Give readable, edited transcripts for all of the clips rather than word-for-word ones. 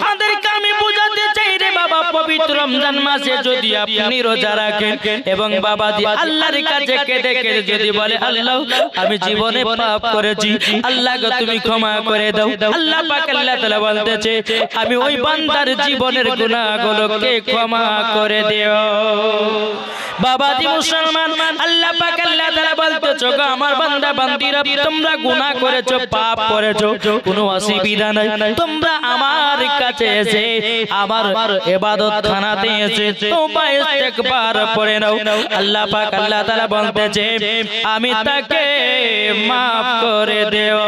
তাদেরকে আমি বুঝাতে চাই রে বাবা, পবিত্র রমজান মাসে যদি আপনি রোজা রাখেন এবং বাবাজি আল্লাহর কাছে কেঁদে কেঁদে যদি বলে আল্লাহ আমি জীবনে পাপ করেছি, আল্লাহকে তুমি ক্ষমা করে দাও, আল্লাহ পাক আল্লাহ তাআলা বলতেছে আমি ওই বান্দার জীবনের গুনাহগুলোকে ক্ষমা করে দিও। বাবাজি মুসলমান, আল্লাহ পাক আল্লাহ তাআলা বলতেছে গো আমার বান্দা বান্দিরা, তোমরা গুনাহ করেছো, পাপ করেছো, কোনো অসুবিধা নাই, তোমরা আমার কাছে এসে আমার ইবাদত খানাতে এসে তওবা ইস্তিগফার পড়ে নাও। আল্লাহ পাক আল্লাহ তাআলা বলতেছে আমি তাকে maaf করে দেব।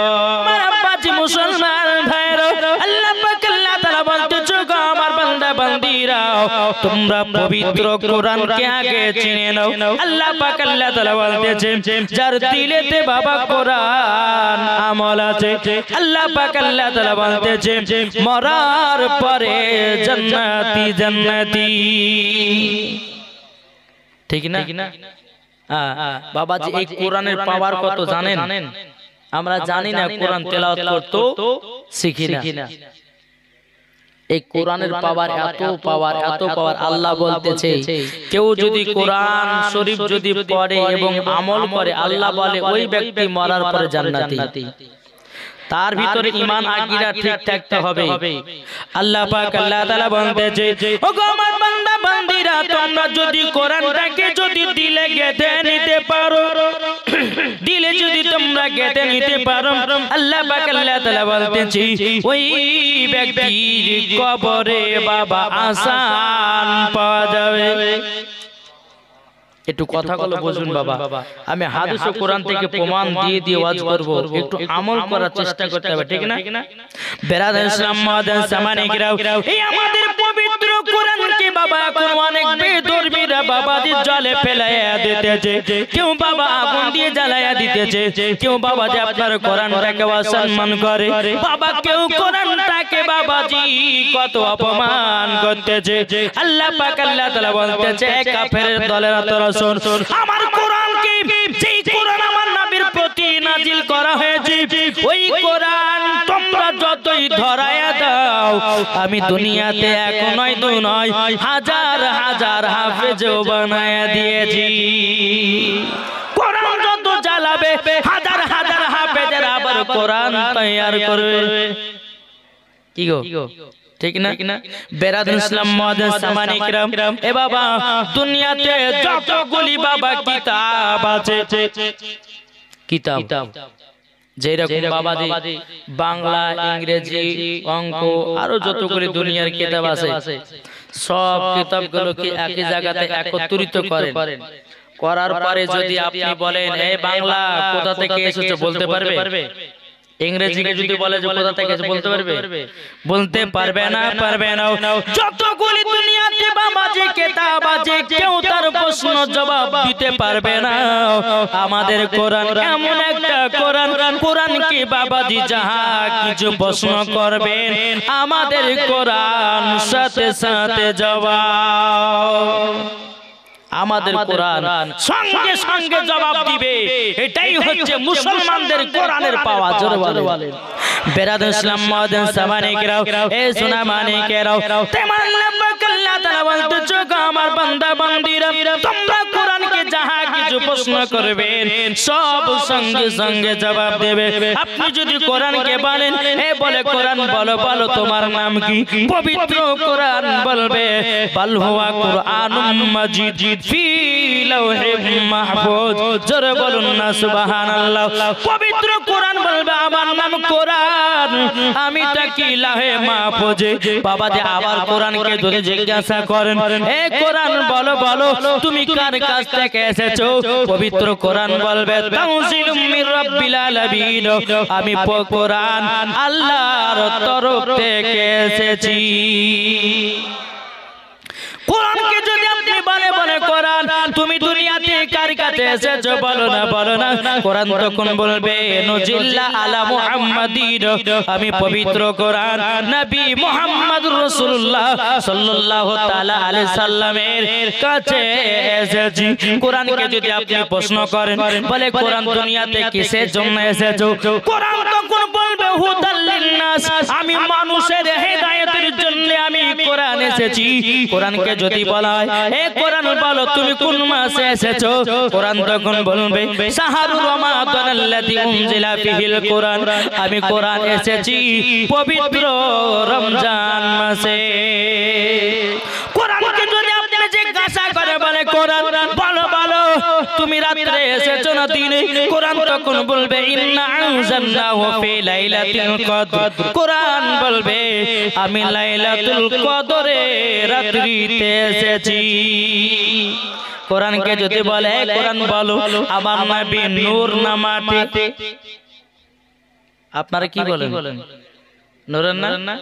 বাবাজি মুসলমান ভাইরা, আল্লাহ পাক আল্লাহ তাআলা বলতেছে গো আমার বান্দা বান্দিরা, তোমরা পবিত্র কোরআনকে আগে চিনে নাও। আল্লাহ পাক আল্লাহ তাআলা বলতেছে যার দিলেতে বাবা কোরআন আমল আছে, আল্লাহ পাক আল্লাহ তাআলা বলতেছে মরার পরে জান্নাতি জান্নাতি। ঠিক না? বাবাজি এই কোরআনের পাওয়ার কত জানেন? আমরা জানি না, কোরআন তেলাওয়াত করতে শিখি না। এই কোরআনের পাওয়ার এত পাওয়ার এত পাওয়ার, আল্লাহ বলতেছে কেউ যদি কোরআন শরীফ যদি পড়ে এবং আমল করে, আল্লাহ বলে ওই ব্যক্তি মরার পরে জান্নাতি। তার ভিতরে ঈমান আকীদা ঠিক থাকতে হবে। আল্লাহ পাক আল্লাহ তাআলা বলতেছে ওগো আমার বান্দা বান্দিরা, তোমরা যদি কোরআনটাকে যদি দিলে গেঁথে নিতে পারো, দিলে যদি তোমরা গেঁথে নিতে পারো, আল্লাহ পাক আল্লাহ তাআলা বলতেছে ওই ব্যক্তির কবরে বাবা আসান পাওয়া যাবে। একটু কথাগুলো বুঝুন বাবা, আমি হাদিস ও কোরআন থেকে প্রমাণ দিয়ে দিয়ে ওয়াজ করব, একটু আমল করার চেষ্টা করতে হবে, ঠিক না? বেরাদার ইসলাম মাদান সামানিকরাও, এই আমাদের পবিত্র কোরআনকে বাবা এখন অনেক বেদরবিরা বাবাজি জলে ফেলাইয়া দিতেছে, কেউ বাবা আগুন দিয়ে জ্বালাইয়া দিতেছে, কেউ বাবা যে আপনার কোরআনটাকে অসম্মান করে, বাবা কেউ কোরআনটাকে বাবাজি কত অপমান করতেছে। আল্লাহ পাক আল্লাহ তাআলা বলতেছে কাফেরের দলেরা তোরা শোন, আমার কোরআন কি, যেই কোরআন আমার নবীর প্রতি নাজিল করা হয়েছে, ওই কোরআন তোমরা যতই ধরায়া দাও, আমি দুনিয়াতে এক নয় দুই নয় হাজার হাজার হাফেজও বানায়া দিয়েছি। কোরআন যত জ্বালাবে হাজার হাজার হাফেজের আবার কোরআন তৈয়ার করবে। কি গো ঠিক না? বেরাদার ইসলাম মুআজ্জিন সামানিকরাম, এ বাবা দুনিয়াতে যতগুলি বাবা কিতাব আছে, কিতাব যেরকম বাবাজি বাংলা ইংরেজি অঙ্ক আরো যতগুলি দুনিয়ার কিতাব আছে, সব কিতাবগুলোকে একই জায়গাতে একত্রিত করেন, করার পরে যদি আপনি বলেন এই বাংলা কোথা থেকে এসেছে বলতে পারবে? ইংরেজিকে যদি বলে যে কোথা থেকে এসেছে বলতে পারবে? বলতে পারবে না, পারবে না। যতগুলি দুনিয়াতে বাবাজি কিতাব আছে, কেউ তার প্রশ্ন জবাব দিতে পারবে না। আমাদের কোরআন এমন একটা কোরআন, কোরআন কি বাবাজি যাহা কিছু প্রশ্ন করবেন, আমাদের কোরআন সাথে সাথে জবাব, আমাদের কোরআন সঙ্গে সঙ্গে জবাব দিবে। এটাই হচ্ছে মুসলমানদের কোরআনের পাওয়া। জোরে বলেন বেরাদার ইসলাম মুআজ্জিন সামানিকরাও, এ সোনা মানিকেরাও, তেমন আল্লাহ তাআলা বলতেছে আমার বান্দা বান্দিরা, তোমরা কোরআনকে যাহা কিছু প্রশ্ন করবেন সব সঙ্গে সঙ্গে জবাব দেবে। আপনি যদি কোরআনকে বলেন এ বলে কোরআন বলো বলো তোমার নাম কি, পবিত্র কোরআন বলবে বাল হুয়া কুরআনুম মাজিদ ফি লাওহিম মাহফুজ। জোরে বলুন না সুবহানাল্লাহ। পবিত্র কোরআন বলবে আমার নাম কোরআন, আমি তাকি লাহে মাহফুজে। বাবা যে আবার কোরআনকে যদি জিজ্ঞাসা করেন এ কোরআন বলো বলো তুমি কার কাছ থেকে এসেছো, পবিত্র কোরআন বলবে তানজিলুম মির রাব্বিল আলামিন, আমি কোরআন আল্লাহর তরফ থেকে এসেছি। কোরআনকে যদি আপনি বলে বলে কোরআন তুমি দুনিয়াতে কার কাছে এসেছো বলো না বলো না, কোরআন তখন বলবে নজিল্লা আলা মুহাম্মাদিন, আমি পবিত্র কোরআন নবী মুহাম্মদুর রাসূলুল্লাহ সাল্লাল্লাহু তাআলা আলাইহি সাল্লামের কাছে এসেছি। কোরআনকে যদি আপনি প্রশ্ন করেন বলে কোরআন দুনিয়াতে কিসের জন্য এসেছো, কোরআন তখন বলবে হুদাল লিন্নাস, আমি মানুষের হেদায়েতের এসেছি কোরআনকে যদি বলা হয় হে কোরআন বলো তুমি কোন মাসে এসেছো কোরআন তখন বলবে শাহরুর রমাদানাল্লাযী উনজিলা ফিহিল কোরআন আমি কোরআন এসেছি পবিত্র রমজান মাসে কোরআনকে যদি আপনি জিজ্ঞাসা করে বলে কোরআন বলো বলো তুমি রাতে এসেছো না দিনে কোরআন তখন বলবে ইন্না আনজালনাহু ফি লাইলাতিল কদর কোরআন বলবে আমি লাইলাতুল কদরে রাত্রিতে এসেছি কোরআনকে যদি বলে কোরআন বলো আমার নবী নূর না মাটি আপনারা কি বলেন নূর না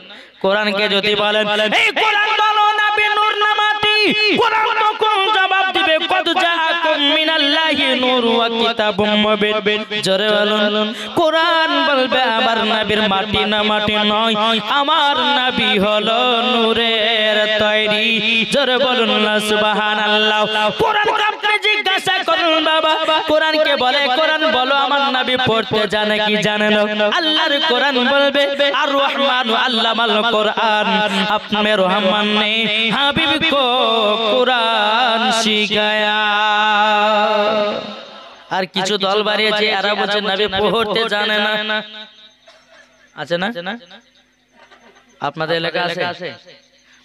কোরআনকে যদি বলেন এই কোরআন বলো নবী নূর না মাটি কোরআন তখন জবাব দিবে কদ জাআকুম মিনাল্লাহি নূর ওয়া কিতাবুম মুবিন জোরে বলুন কোরআন বলবে আমার নবীর মাটি না মাটি নয় আমার নবী হলো নূরের তৈরি জোরে বলুন সুবহানাল্লাহ কোরআন আপনি জিজ্ঞাসা করুন বাবা কোরআনকে বলে কোরআন বলো আমার নবী পড়তে জানে কি জানে না আল্লাহর কোরআন বলবে আর রহমান আল্লামাল কোরআন अपने रहमान ने हबीब को कुरान सिखाया আর কিছু দল বাড়িয়েছে আর বলছে নবী পড়তে জানে না আছে না আপনাদের এলাকা আছে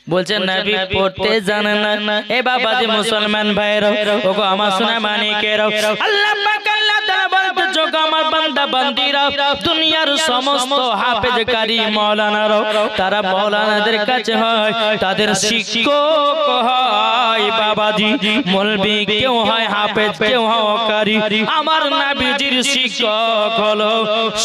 বলছে নবী পড়তে জানে না এ বাবা যে মুসলমান ভাইরা ওগো আমার সোনা মানিকেরা আল্লাহ পাক আল্লাহ তাআলা বলতে যোগ আমার বান্দা বান্দিরা দুনিয়ার সমস্ত হাফেজ কারি মাওলানারা তারা মাওলানাদের কাছে হয় তাদের শিক্ষক হয় বাবাজি মৌলভী কেউ হয় হাফেজ কেউ হয় কারি আমার নবীজির শিক্ষক হলো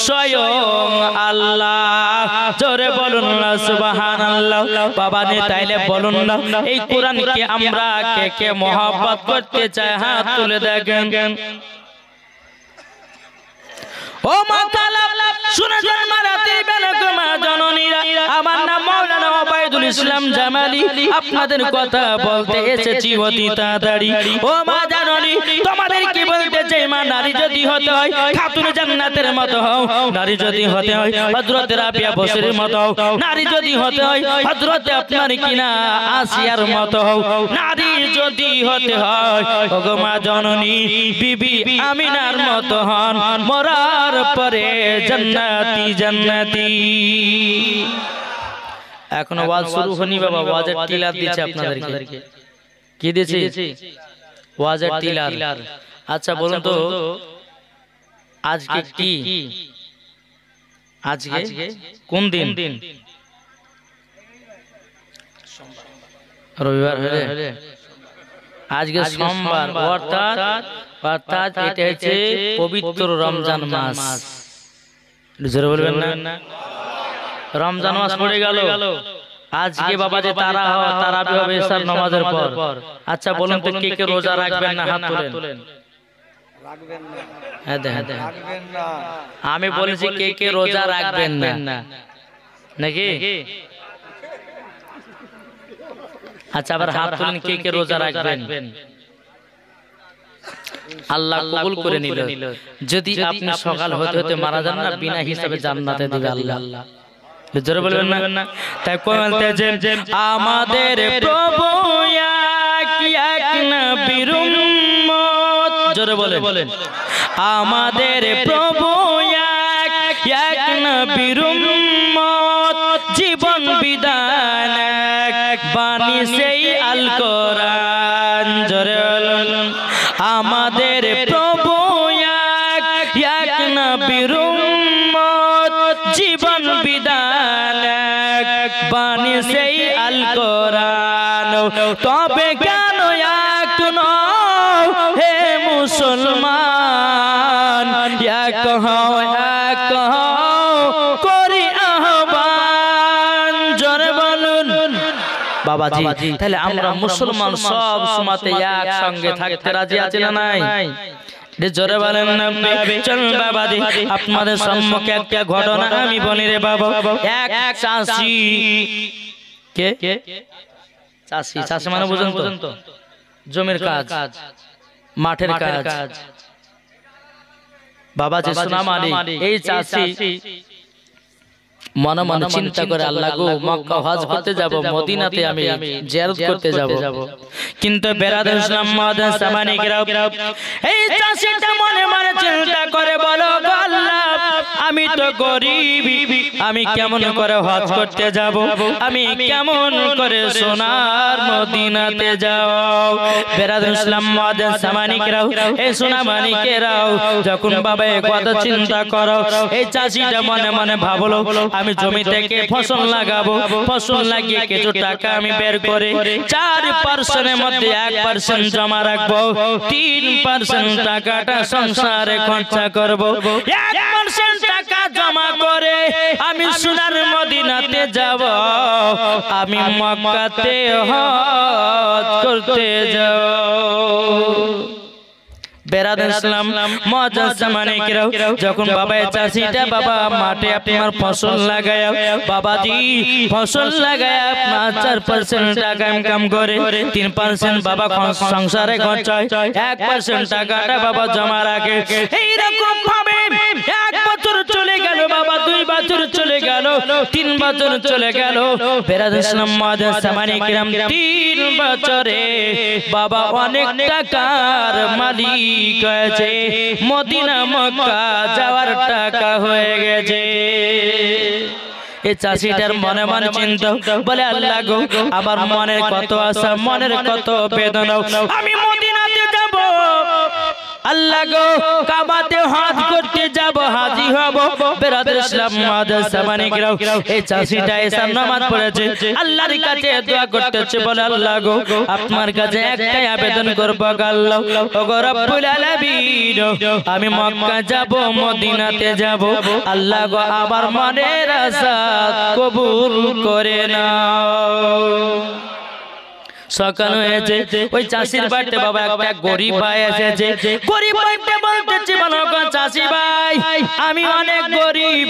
স্বয়ং আল্লাহ জোরে বলুন না সুবহানাল্লাহ বাবা নে তাইলে বলুন না এই কোরআনকে আমরা কে কে মহব্বত করতে চাই হাত তুলে দেখেন ও মাতালা শুনে যান মারাতে বেলকমা জননীরা আমার নাম মাওলানা ওবাইদুল ইসলাম জামালি আপনাদের কথা বলতে এসেছি অতি তাড়াতাড়ি ও মা জননী তোমাদের কি বলতে চাই মা নারী যদি হতে হয় খাতুন জান্নাতের মতো হও নারী যদি হতে হয় হযরত রাবিয়া বসরির মতো হও নারী যদি হতে হয় হযরত আপনার কিনা আসিয়ার মতো হও নারী যদি হতে হয় ওগো মা জননী বিবি আমিনার মতো হন মরার পরে জান্নাতি জান্নাতি এখন ওয়াজ শুরু হয়নি বাবা ওয়াজের টিলার দিয়েছে আপনাদেরকে কি দিয়েছি ওয়াজের টিলার আচ্ছা বলুন তো আজকে কি আজকে কোন দিন রবিবার হলে আজকে সোমবার অর্থাৎ এটা হচ্ছে পবিত্র রমজান মাস জোরে বলবেন না রমজান মাস পড়ে গেল আজকে বাবা যে তারাবি হবে ইশার নামাজের পর আচ্ছা বলুন তো কে কে রোজা রাখবেন না হাত তোলেন রাখবেন না হ্যাঁ রাখবেন না আমি বলেছি কে কে রোজা রাখবেন না নাকি আচ্ছা আবার হাত তুলেন কে কে রোজা রাখবেন আল্লাহ কবুল করে নিল যদি আপনি সকাল হতে হতে মারা যান না বিনা হিসাবে জান্নাতে দিবে আল্লাহ জোরে বলবেন না তাই বলতে যে আমাদের প্রভু এক নবীর উম্মত জোরে বলেন আমাদের প্রভু এক নবীর উম্মত জীবন বিধান বাণী সেই আল কোরআন জোরে বলুন আমাদের প্রভু এক নবীর উম্মত জীবন বিধান বাণী সেই আল কোরআন তবে কেন এক নও হে মুসলমান এক হও করি আহ্বান জোরে বলুন বাবাজি তাহলে আমরা মুসলমান সব সময়তে একসঙ্গে থাকতে রাজি আছি না নাই জোরে বলেন না চল বাবাজি আপনাদের সম্মুখে একটা ঘটনা আমি বলি রে বাবা এক চাষি কে চাষি মানে বুঝেন তো জমির কাজ মাঠের কাজ বাবাজি সুনাম আলী এই চাষি মনে মনে চিন্তা করে আল্লাহ গো মক্কা হজ করতে যাব, মদিনাতে আমি জিয়ারত করতে যাব। কিন্তু বেরাদার ইসলাম মাদান সামানিকরা এই চাষিটা মনে মনে চিন্তা করে বলো আল্লাহ আমি তো গরিব, আমি কেমন করে হজ করতে যাব, আমি কেমন করে সোনার মদিনাতে যাব। বেরাদার ইসলাম মাদান সামানিকরা এই সোনা মানিকেরাও যখন বাবা এই কথা চিন্তা করো, এই চাষিটা মনে মনে ভাবলো আমি জমি থেকে ফসল লাগাবো, ফসল লাগিয়ে কিছু টাকা আমি বের করে 4% মধ্যে 1% জমা রাখবো, 3% টাকাটা সংসারে খরচা করব, 1% টাকা জমা করে আমি সোনার মদিনাতে যাব, আমি মক্কাতে হজ করতে যাব। বেরাদার ইসলাম মুআজ্জাজ সামানিকরাও যখন বাবা চাষিটা বাবা মাঠে আপনার ফসল লাগায়া বাবাজি ফসল লাগায়া আপনার 4% টাকা ইনকাম করে, 3% বাবা সংসারে খরচায়, 1% টাকাটা বাবা জমা রাখে। এই রকম ভাবে 1 বছর চলে গেল বাবা, 2 বছর চলে গেল, 3 বছর চলে গেল। বেরাদার ইসলাম মুআজ্জাজ সামানিকরাম 3 বছরে বাবা অনেক টাকার মালিক হয়েছে, মদিনা মক্কা যাওয়ার টাকা হয়ে গেছে। এই চাষিটার মনে মনে চিন্তা বলে আল্লাহ গো আমার মনের কত আশা, মনের কত বেদনা, আমি মদিনাতে যাব, আল্লাহ গো কাবাতে হজ করতে যাব, হাজী হব। বেরাদার ইসলাম মুআজ্জাজ সামানিকরাও এই চাষিটা এসে নামাজ পড়েছে, আল্লাহর কাছে দোয়া করতেছে, বলে আল্লাহ গো আপনার কাছে একটাই আবেদন করব আল্লাহ, ওগো রব্বুল আলামিন আমি মক্কা যাব, মদিনাতে যাব, আল্লাহ গো আমার মনের আশা কবুল করে নাও। সকাল হয়েছে, ওই চাষির বাড়িতে বাবা একটা গরিব ভাই এসেছে, গরিব ভাইটা বলতেছে বলো গো চাষি ভাই আমি অনেক গরিব,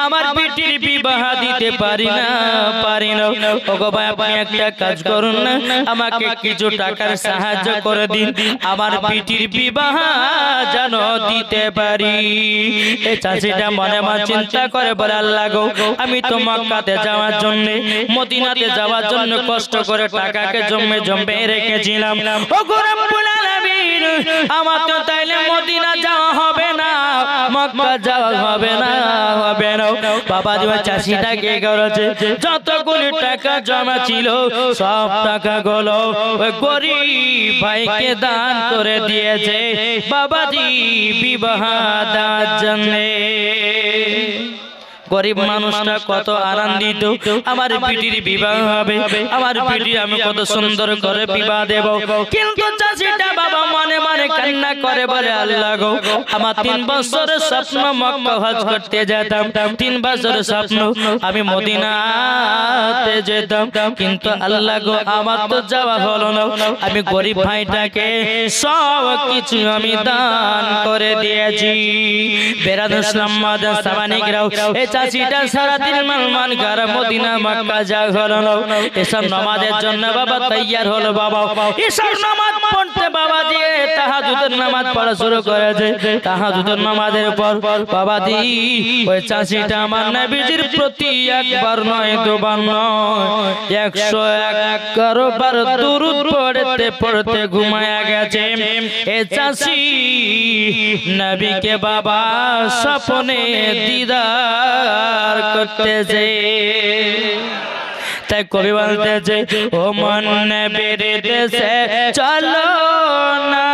আমার বিটির বিবাহ দিতে পারি না। ওগো ভাই আপনি একটা কাজ করুন না, আমাকে কিছু টাকার সাহায্য করে দিন, আমার বিটির বিবাহ যেন দিতে পারি। এই চাষিটা মনে মনে চিন্তা করে বলে আল্লাহ গো আমি তো মক্কাতে যাওয়ার জন্য, মদিনাতে যাওয়ার জন্য কষ্ট করে টাকাকে জমে রেখেছিলাম, ওগো রব্বুল আলামিন আমার তো তাইলে মদিনা যাওয়া হবে না, মক্কা যাওয়া হবে না, হবে না। বাবা যে চাষিটাকে করেছে যতগুলো টাকা জমা ছিল সব টাকাগুলো ওই গরিব ভাইকে দান করে দিয়েছে বাবাজি বিবাহ দেওয়ার জন্য। গরিব মানুষটা কত আনন্দিত, আমার বিটির বিবাহ হবে, আমার বিটি আমি কত সুন্দর করে বিবাহ দেব। কিন্তু চাষিটা বাবা মনে মনে কান্না করে বলে আল্লাহ গো আমার 3 বছরের স্বপ্ন মক্কা হজ করতে যেতাম, 3 বছরের স্বপ্ন আমি মদিনাতে যেতাম, কিন্তু আল্লাহ গো আমার তো যাওয়া হলো না। আমি গরিব ভাইটাকে সব কিছু আমি দান করে দিয়েছি। বেরাদার ইসলাম মুআজ্জাজ সামানিকরাও চাষিটা সারাদিন মান গারা মদিনা মক্কা যা হলো না, এসব নামাজের জন্য বাবা তৈয়ার হলো। বাবা এসব নামাজ পড়তে বাবা দিয়ে তাহাজ্জুদের নামাজ পড়া শুরু করেছে। তাহাজ্জুদের নামাজের পর বাবা দি ওই চাষিটা আমার নবীজির প্রতি একবার নয় দুবার নয় 111 বার দুরূদ পড়তে পড়তে ঘুমায়া গেছে। এ চাষি নবীকে বাবা স্বপ্নে দিদার করতেছে। তাই কবি বলতেছে ও মন নবীর দেশে চলো না,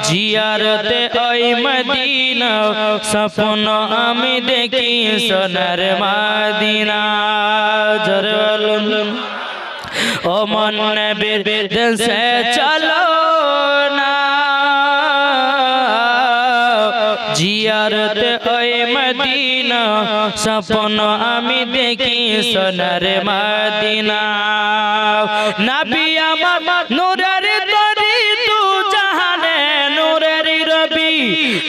জিয়ারতে ওই মদিনা স্বপ্ন আমি দেখি সোনার মদিনা। জোরে বলুন ও মন নবীর দেশে চলো না, জিয়ারতে ওই মদিনা স্বপ্ন আমি দেখি সোনার মদিনা। নবী আমার নূরের তরি তু জাহানে নূরের রবি,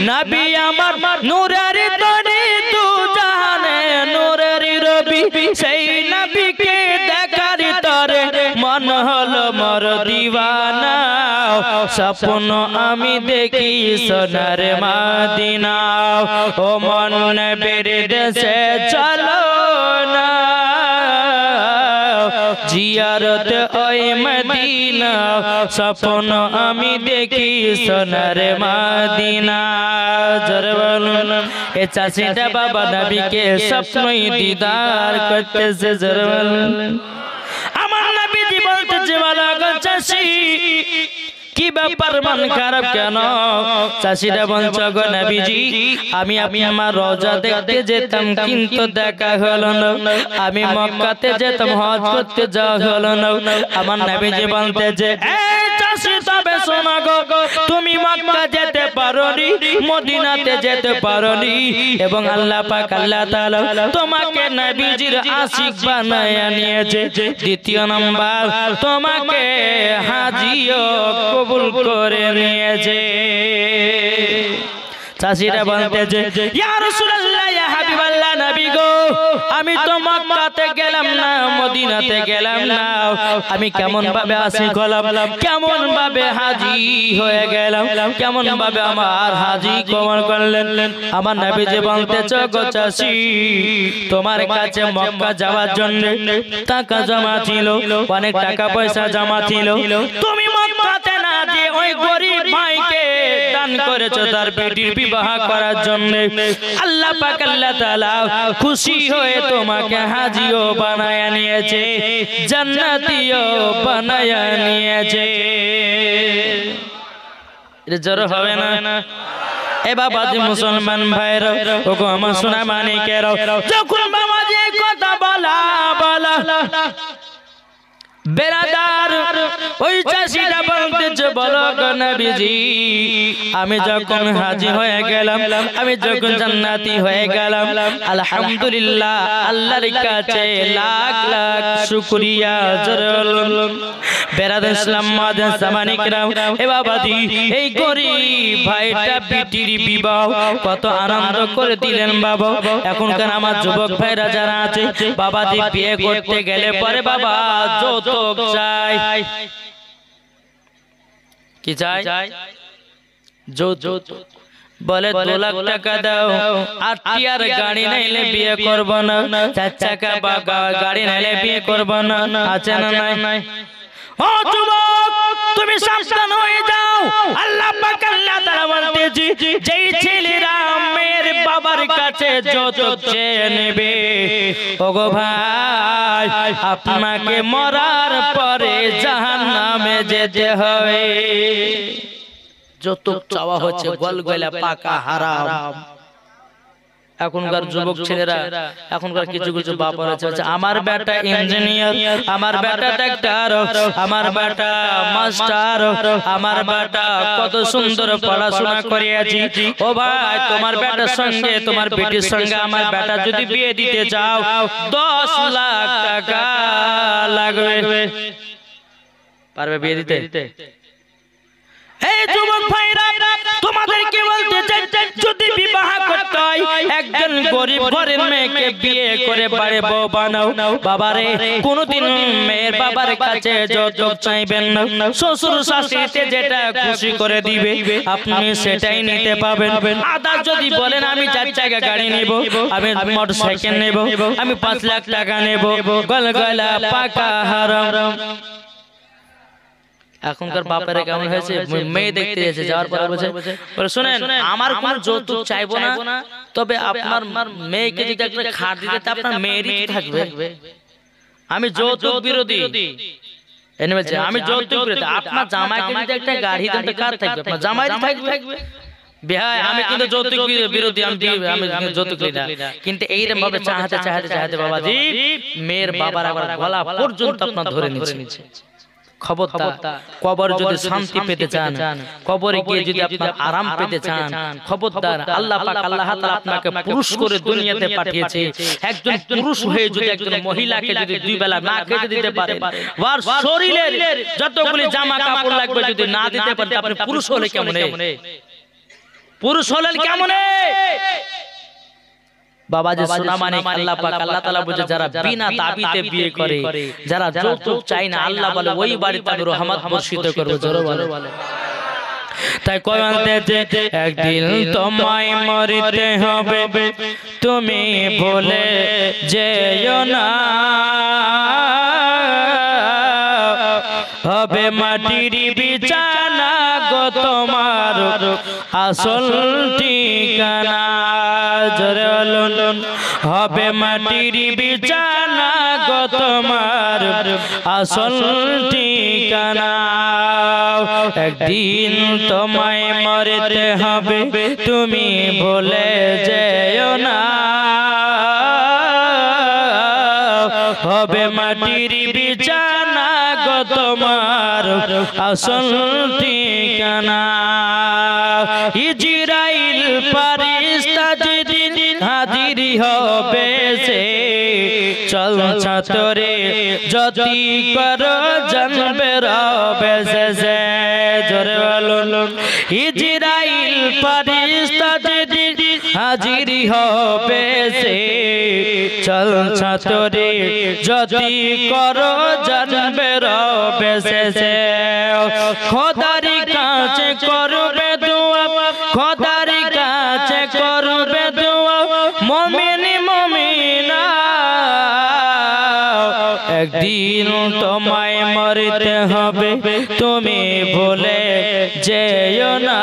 নবী আমার নূরের তরি তু জাহানে নূরের রবি। সেই নবীকে দেখার তরে মন হলো মোর দিওয়ানা, স্বপ্ন আমি দেখি সোনার মদিনা ও মন নবীর দেশে চলো না জিয়ারত ওই মদিনা স্বপ্ন আমি দেখি সোনার মদিনা জোরে বলুন এ চাষিটা বাবা নবীকে স্বপ্নই দিদার করতেছে জোরে বলুন আমার নবীজি বলতেছে বালা গো চাষি কি ব্যাপার মন খারাপ কেন চাষিরা বলছে গো নবীজি আমি আমার রওজা দেখতে যেতাম কিন্তু দেখা হলো না আমি মক্কাতে যেতাম হজ করতে যাওয়া হলো না আমার নবীজি বলতেছে এই চাষি তবে শোনো গো তুমি মক্কা যেতে পারোনি মদিনাতে যেতে পারোনি এবং আল্লাহ পাক আল্লাহ তাআলা তোমাকে নবীজির আশিক বানায়া নিয়েছে দ্বিতীয় নাম্বার তোমাকে হাজিও কবুল করে নিয়েছে চাষিরা বলতেছে ইয়া রাসূলুল্লাহ ইয়া হাবিবাল্লাহ নবী গো আমি তো মক্কাতে গেলাম না মদিনাতে গেলাম না আমি কেমন ভাবে আশিক হলাম কেমন ভাবে হাজী হয়ে গেলাম কেমন ভাবে আমার হাজী কবুল করলেন আমার নবীজি বলতেছে গো চাষি তোমার কাছে মক্কা যাওয়ার জন্য টাকা জমা ছিল অনেক টাকা পয়সা জমা ছিল তুমি মক্কাতে না যে ওই গরিব ভাইকে দান করেছো তার বেটির বিবাহ করার জন্য আল্লাহ পাক আল্লাহ তাআলা খুশি হয়ে তোমাকে হাজিও বানায়া নিয়েছে জান্নাতীও বানায়া নিয়েছে এটা জোর হবে না এ বাবাজি মুসলমান ভাইরা ওগো আমার সোনা মানিকেরা যখন বাবাজি কথা বলা বেরাদার ওই চাষিটা বলতেছে বলো গো নবীজি আমি যখন হাজী হয়ে গেলাম আমি যখন জান্নাতি হয়ে গেলাম আলহামদুলিল্লাহ আল্লাহর কাছে লাখ লাখ শুকরিয়া জানালাম বেরাদার ইসলাম মাদান সামানি کرام এ বাবাজি এই গরিব ভাইটা বিটির বিবাহ কত আনন্দ করে দিলেন বাবা এখনকার আমার যুবক ভাইরা যারা আছে বাবাজি বিয়ে করতে গেলে পরে বাবা যত চাই কি চাই যৌতুক বলে 2 লাখ টাকা দাও আর টিয়ার গাড়ি নাইলে বিয়ে করব না 4 চাকা গাড়ি নাইলে বিয়ে করব না আছে না নাই ও যুবক তুমি সাবধান হয়ে যাও আল্লাহ পাক আল্লাহ তাআলা বলতেছি যেই ছেলেরা মেয়ের বাবার কাছে যৌতুক চেয়ে নেবে ওগো ভাই আপনাকে মরার পরে জাহান্নামে যেতে হবে যৌতুক চাওয়া হচ্ছে গলগলা পাকা হারাম এখনকার যুবক ছেলেরা এখনকার কিছু কিছু বাবার আছে আমার বেটা ইঞ্জিনিয়ার আমার বেটা ডাক্তার আমার বেটা মাস্টার আমার বেটা কত সুন্দর পড়াশোনা করিয়াছি ও ভাই তোমার বেটার সঙ্গে তোমার বেটির সঙ্গে আমার বেটা যদি বিয়ে দিতে চাও 10 লাখ টাকা লাগবে পারবে বিয়ে দিতে এই যুবক ভাইরা তোমাদেরকে বলতে চাই যদি বিবাহ করতে হয় একজন গরিব ঘরের মেয়েকে বিয়ে করে বাড়ি বউ বানাও বাবারে কোনদিন মেয়ের বাবার কাছে যৌতুক চাইবেন না শ্বশুর শাশুড়িতে যেটা খুশি করে দিবে আপনি সেটাই নিতে পাবেন আদার যদি বলেন আমি 4 চাকা গাড়ি নেব আমি মোটরসাইকেল নেব আমি 5 লাখ টাকা নেব গলগলা পাকা হারাম এখনকার বাপেরা কেমন হয়েছে মেয়ে দেখতে এসে যাওয়ার পর বলছে শুনেন আমার কোনো যৌতুক চাইবো না তবে আপনার মেয়েকে যদি একটা খাট দিতে তা আপনার মেয়েরই থাকবে আমি যৌতুক বিরোধী এনে বলছে আমি যৌতুক বিরোধী আপনার জামাইকে যদি একটা গাড়ি দেন তো কার থাকবে আপনার জামাই থাকবে বিহাই আমি কিন্তু যৌতুক বিরোধী আমি যৌতুক লই না কিন্তু এইরকম ভাবে চাহাতে বাবাজি মেয়ের বাবার আবার গলা পর্যন্ত আপনার ধরে নিচ্ছে খবরদার কবর যদি শান্তি পেতে চান কবরে গিয়ে যদি আপনার আরাম পেতে চান খবরদার আল্লাহ পাক আল্লাহ তাআলা আপনাকে পুরুষ করে দুনিয়াতে পাঠিয়েছে একজন পুরুষ হয়ে যদি একজন মহিলাকে যদি 2 বেলা না খেতে দিতে পারে আর শরীরের যতগুলি জামা কাপড় লাগবে যদি না দিতে পারে আপনি পুরুষ হলে কেমনে বাবাজি সোনা মানিক আল্লাহ পাক আল্লাহ তাআলা বুঝে যারা বিনা দাবিতে বিয়ে করে যারা যৌতুক চায় না আল্লাহ বলে ওই বাড়িতে আমি রহমত বর্ষিত করব জোরে বলে তাই কইতে একদিন তোমায় মরতে হবে তুমি বলে যেও না হবে মাটির বিছানা গো তোমার আসল ঠিকানা জোরে বলুন হবে মাটির বিছানা গো তোমার আসল ঠিকানা একদিন তোমায় মরতে হবে তুমি বলে যেও না হবে মাটির বিছানা গো তোমার আসল ঠিকানা ইজরাইল ফেরেশতা যেদিন হাজির হবে সে চল ছাতরে যদি করো জানবে রবে সে জোরে বলুন ইজরাইল ফেরেশতা যেদিন হাজির হবে সে চল ছাতরে যদি করো জানবে রবে সে খোদার কাছে করবে দোয়া খোদার কাছে করবে দোয়া মুমিন মুমিনা একদিন তোমায় মরতে হবে তুমি বলে যেও না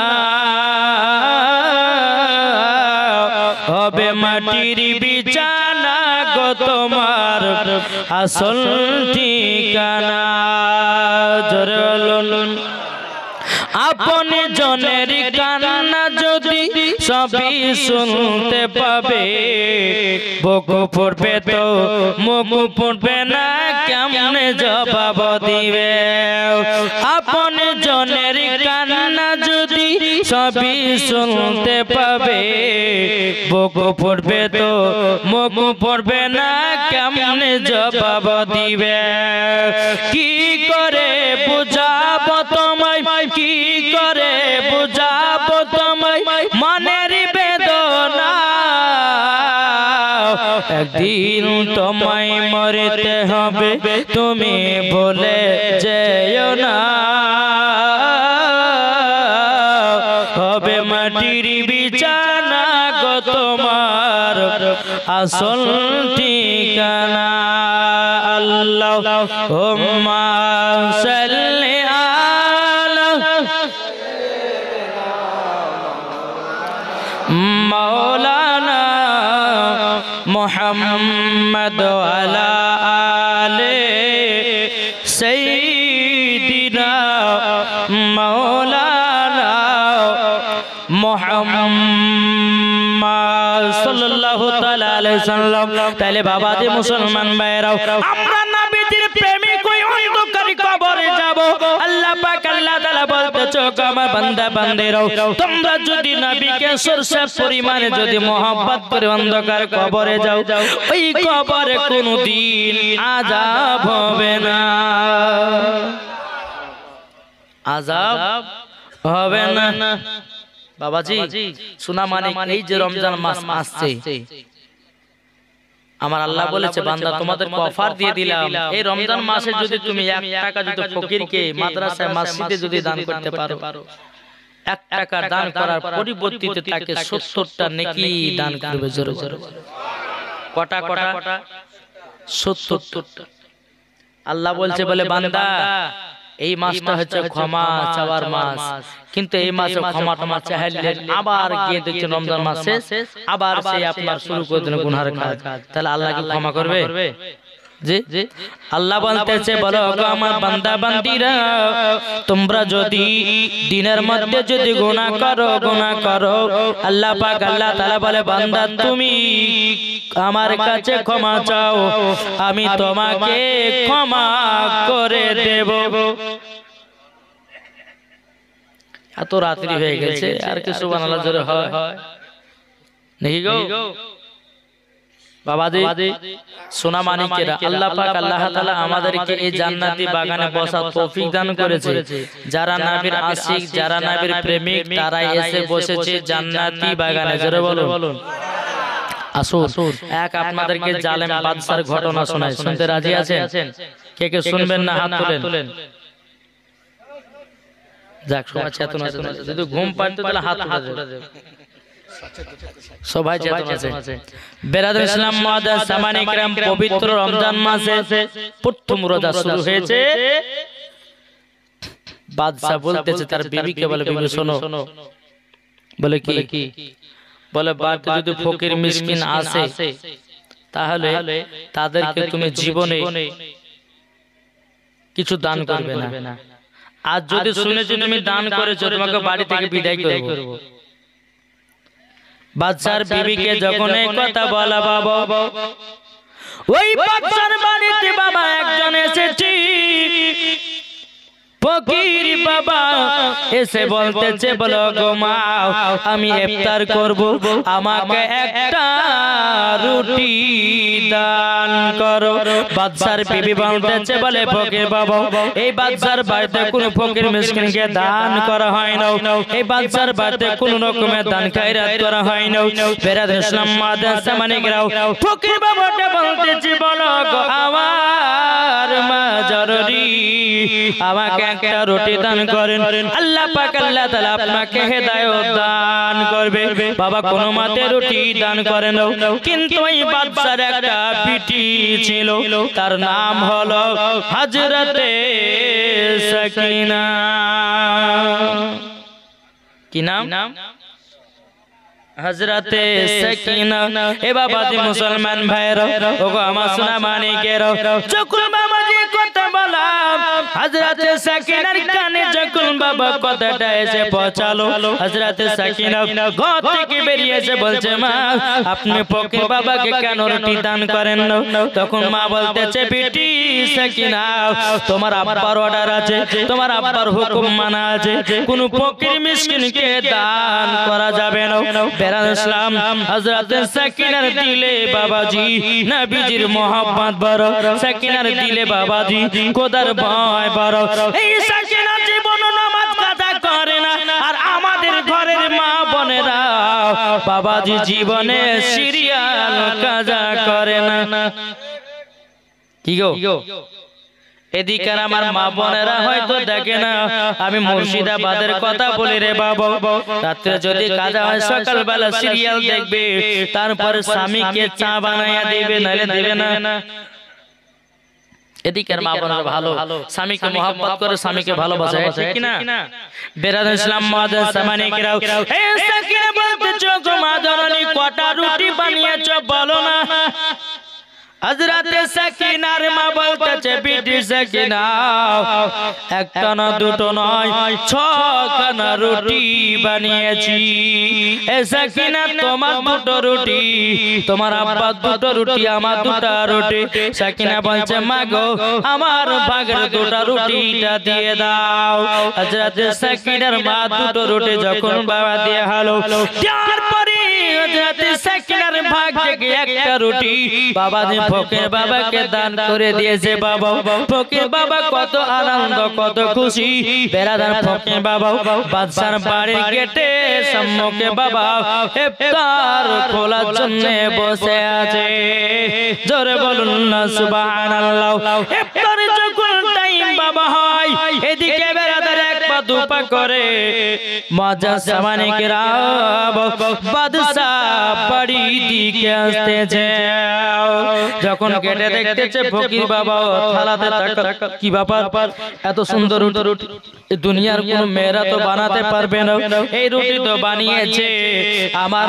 হবে মাটির বিছানা গো তোমার আসল ঠিকানা জোরে বলুন আপনি জনের কান্না যদি সবই শুনতে পাবে বুক পড়বে তো মুখ পড়বে না কেমনে জবাব দিবে আপনি জনের কান্না যদি সবই শুনতে পাবে বুক পড়বে তো মুখ পড়বে না কেমনে জবাব দিবে কি করে বুঝাবো তোমায় কি করে বুঝাবো তোমায় মনের বেদনা একদিন তোমায় মরতে হবে তুমি বলে যেও না হবে মাটির বিছানা গো তোমার আসল ঠিকানা আল্লাহুম্মা সাল্লি আলা মাওলানা মুহাম্মদ ওয়ালা আলে সাইয়্যিদিনা মাওলানা মুহাম্মদ সাল্লাল্লাহু তাআলা আলাইহি সাল্লাম তাহলে বাবা যে মুসলমান ভাইরাও আমরা নবীজির প্রেমিক হই অন্ধকারে কবরে যাব আল্লাহ পাক আল্লাহ তাআলা বলতেছে আমার বান্দা বান্দিরাও তোমরা যদি নবীকে সরষে পরিমাণে যদি mohabbat করে অন্ধকার কবরে যাও ওই কবরে কোনদিন আযাব হবে না আযাব হবে না বাবাজি সোনা মানিক এই যে রমজান মাস আসছে আমার আল্লাহ বলেছে বান্দা তোমাদেরকে অফার দিয়ে দিলাম এই রমজান মাসে যদি তুমি 1 টাকা যদি ফকিরকে মাদ্রাসায় মসজিদে যদি দান করতে পারো 1 টাকা দান করার পরিবর্তে তাকে 70টা নেকি দান করবে জোরে জোরে কটা কটা 70টা আল্লাহ বলছে বলে বান্দা এই মাসটা হচ্ছে ক্ষমা চাওয়ার মাস কিন্তু এই মাসে ক্ষমা টমা চাইলে আবার গিয়ে দেখছেন রমজান মাস শেষ আবার সে আপনার শুরু করে দেন গুনাহের কাজ তাহলে আল্লাহ কি ক্ষমা করবে জি আল্লাহ বলতেছে বলো আমার বান্দা বান্দিরা তোমরা যদি দিনের মধ্যে যদি গুনাহ করো আল্লাহ পাক আল্লাহ তাআলা বলে বান্দা তুমি আমার কাছে ক্ষমা চাও আমি তোমাকে ক্ষমা করে দেব এত রাত্রি হয়ে গেছে আর কি সুবহানাল্লাহ জোরে হয় নাকি গো বাবাজি সোনা মানিকেরা আল্লাহ পাক আল্লাহ তাআলা আমাদেরকে এই জান্নাতি বাগানে বসার তৌফিক দান করেছে যারা নবীর আশিক যারা নবীর প্রেমিক তারা এসে বসেছে জান্নাতি বাগানে জোরে বলুন আসুন এক আপনাদেরকে জালেম বাদশার ঘটনা শোনাই শুনতে রাজি আছেন কে কে শুনবেন না হাত তোলেন যাক সবাই চেতনা আছে, যদি ঘুম পাড়তো তাহলে হাত উঠে যাবে। সবাই চেতনা আছে। বেরাদর ইসলাম মুআজ্জাজ সামানে کرام, পবিত্র রমজান মাসে প্রথম রোজা শুরু হয়েছে। বাদশা বলতেছে তার বিবিকে, বলে বিবি শোনো, বলে কি? বলে বাড়িতে যদি ফকির মিসকিন আসে তাহলে তাদেরকে তুমি জীবনে কিছু দান করবে না, আর যদি শুনেছি তুমি দান করেছো তোমাকে বাড়ি থেকে বিদায় করব। বাদশার বিবিকে যখন এই কথা বলা, বাবা ওই বাদশার বাড়িতে বাবা একজন এসেছে, ফকির বাবা এসে বলতেছে, বলো গো মা আমি ইফতার করব, আমাকে একটা রুটি দান করো। বাদশার বিবি বলতেছে, বলে ফকির বাবা এই বাদশার বাড়িতে কোনো ফকির মিসকিনকে দান করা হয় না, এই বাদশার বাড়িতে কোনো রকমের দান খয়রাত করা হয় না। বেরাদর ইসলাম মুআজ্জাজ সামানে کرام, ফকির বাবাটা বলতেছে, বলো গো আমার মা জরুরি, আমাকে একটা রুটি দান করেন, আল্লাহ পাক আল্লাহ তাআলা আপনাকে হেদায়েত দান করবে। বাবা কোনো মতে রুটি দান করেন, কিন্তু ওই বাদশার একটা বিটি ছিল, তার নাম হলো হযরতে সাকিনা। কি নাম? হযরতে সাকিনা। এ বাবাজি মুসলমান ভাইরা, ওগো আমার সোনা মানিকেরা, যখন বাবাজি কথা বলা হযরতে সাকিনার কানে যখন বাবা কথাটা এসে পৌঁছালো, হযরতে সাকিনা ঘর থেকে বেরিয়ে এসে বলছে, মা আপনি ফকির বাবাকে কেন রুটি দান করেন না? তখন মা বলতেছে, বেটি সাকিনা তোমার আব্বার অর্ডার আছে, তোমার আব্বার হুকুম মানা আছে, কোন ফকির মিসকিনকে দান করা যাবে না। বেরাদর ইসলাম হযরতে সাকিনার দিলে বাবাজি নবীজির মোহাব্বত বড়, সাকিনার দিলে বাবাজি খোদার ভয় বড়। এই সাকিনা জীবন নামাজ কাজা করে না, আর আমাদের ঘরের মা বোনেরা বাবাজি জীবনে সিরিয়াল কাজা করে না। কি গো এদিকার আমার মা বোনেরা হয়তো দেখে না, আমি মুর্শিদাবাদের কথা বলি রে বাবা, রাত্রে যদি কাজা হয় সকালবেলা সিরিয়াল দেখবে, তারপর স্বামীকে চা বানাইয়া দিবে, নাইলে দিবে না। এদিকের মা বোনেরা ভালো, স্বামীকে মহব্বত করে, স্বামীকে ভালোবাসে, ঠিক কি না? বেরাদর ইসলাম মুআজ্জাজ সামানে کرام, হে সাকিনা বলতেছো গো মা জননী কটা রুটি বানিয়েছো বলো না? হযরতে সাকিনার মা বলতেছে, বিটি সাকিনা একটা না দুটো নয় 6খানা রুটি বানিয়েছি। এ সাকিনা তোমার দুটো রুটি, তোমার আব্বার দুটো রুটি, আমার দুটো রুটি। সাকিনা বলছে, মা গো আমার ভাগের দুটো রুটিটা দিয়ে দাও। হযরতে সাকিনার মা দুটো রুটি যখন বাবা দিয়ে হলো, তারপরে হযরতে সাকিনার ভাগ থেকে একটা রুটি বাবাজি ফকির বাবাকে দান করে দিয়েছে। বাবা ফকির বাবা কত আনন্দ, কত খুশি। বেরাদার ফকির বাবা বাদশার বাড়ির গেটে সম্মুখে বাবা ইফতার খোলার জন্য বসে আছে। জোরে বলুন না সুবহানাল্লাহ। ইফতার যখন টাইম বাবা হয়, এদিকে বেরাদার এক পা দুপা করে মুআজ্জাজ সামানে کرام বাদশা বাড়ি দিকে আসতেছে। যখন গেটে দেখতেছে ফকির বাবা থালাতে তাকা, কি ব্যাপার এত সুন্দর রুটি দুনিয়ার কোন মেয়েরা তো বানাতে পারবে না, এই রুটি তো বানিয়েছে আমার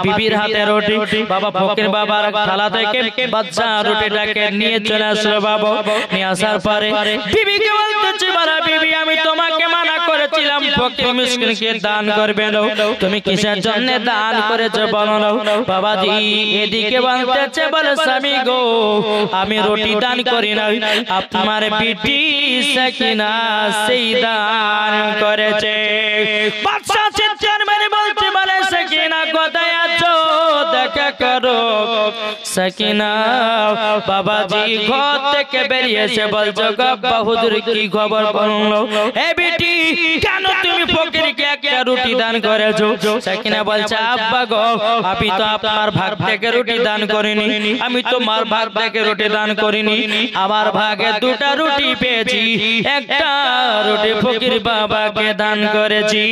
বিবির হাতে রুটি। বাবা ফকির বাবার থালা থেকে বাদশা রুটিটাকে নিয়ে চলে আসলো। বাবা নিয়ে আসার পরে বিবিকে বলতেছে, বাবা বিবি আমি তোমাকে মানা করেছিলাম ফকির মিসকিনকে দান করবে না, তুমি কিসের জন্য দান করেছো বলো না? বাবাজি এদিকে বলতেছে, বলে স্বামী গো আমি রুটি দান করি না, আপনার বিটি সাকিনা সেই দান করেছে। বাদশা চিৎকার মেরে বলছে, বলে সাকিনা কোথায় আছো দেখা করো। সাকিনা বাবাজি ঘর থেকে বেরিয়েছে, বলছো গো হুজুর কি খবর বললো? এ বিটি কেন তুমি ফকিরকে একটা রুটি দান করেছো। সাকিনা বলছে আব্বা গো আমি তো আপনার ভাগ থেকে রুটি দান করিনি, আমি তোমার ভাগ থেকে রুটি দান করিনি, আমার ভাগে দুটা রুটি পেয়েছি, একটা রুটি ফকির বাবাকে দান করেছি।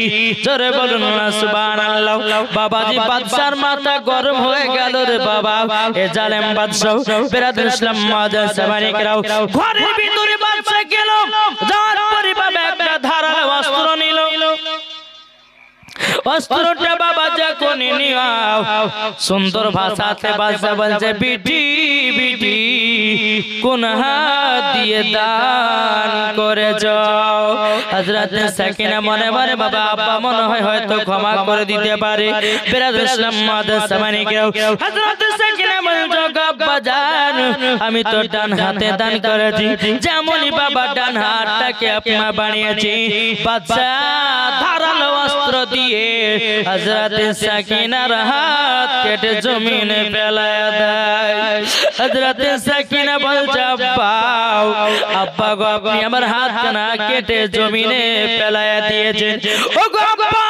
জোরে বলুন না সুবহানাল্লাহ। বাবাজি বাদশার মাথা গরম হয়ে গেল রে বাবা, এ জালেম বাদশা। বেরাদুল ইসলাম মুআজ্জাজ সামানিকরাও ঘরের ভিতরে বাদশা গেল, যাওয়ার পরে বাবা একটা ধারালো অস্ত্র নিল। অস্ত্রটা বাবা যখন নিয়াও সুন্দর ভাষাতে বাদশা বলছে বিটি বিটি কোন হাত দিয়ে দান করে যাও। হযরত সাকিনা মনে মনে বাবা আব্বা মনে হয় হয়তো ক্ষমা করে দিতে পারে। বেরাদুল ইসলাম মুআজ্জাজ সামানিকরাও হযরত সাকিনা বলছে আব্বা জান আমি তো ডান হাতে দান করেছি, যেমনই বাবা ডান হাতটাকে আপনা বানিয়েছি, বাদশা ধারালো অস্ত্র দিয়ে হযরত সাকিনার হাত কেটে জমিনে ফেলায়া দেয়। হযরত সাকিনা বলছে আব্বা আব্বা গো আপনি আমার হাত না কেটে জমিনে ফেলায়া দিয়েছেন। ও গো আব্বা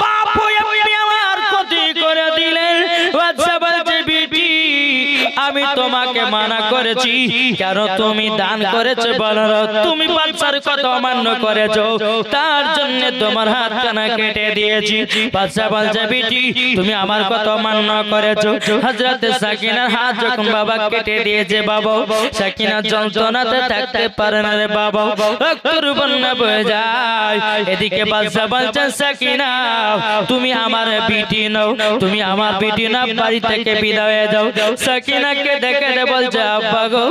বাপ হয়ে আপনি আমার ক্ষতি করে দিলেন। বাদশা বলছে বিটি আমি তোমাকে মানা করেছি, কেন তুমি দান করেছো বলো, তুমি বাদশার কথা অমান্য করেছো, তার জন্য তোমার হাত কানা কেটে দিয়েছি। বাদশা বলছে বিটি তুমি আমার কথা অমান্য করেছো। হযরত সাকিনার হাত যখন বাবা কেটে দিয়েছে বাবা, সাকিনা যন্ত্রণাতে থাকতে পারে না রে বাবা, রক্তের বন্যা বয়ে যায়। এদিকে বাদশা বলছে সাকিনা তুমি আমার বিটি নও, তুমি আমার বিটি না, বাড়ি থেকে বিদায় হয়ে যাও। সাকিনাকে দেখে বলছে আব্বা গো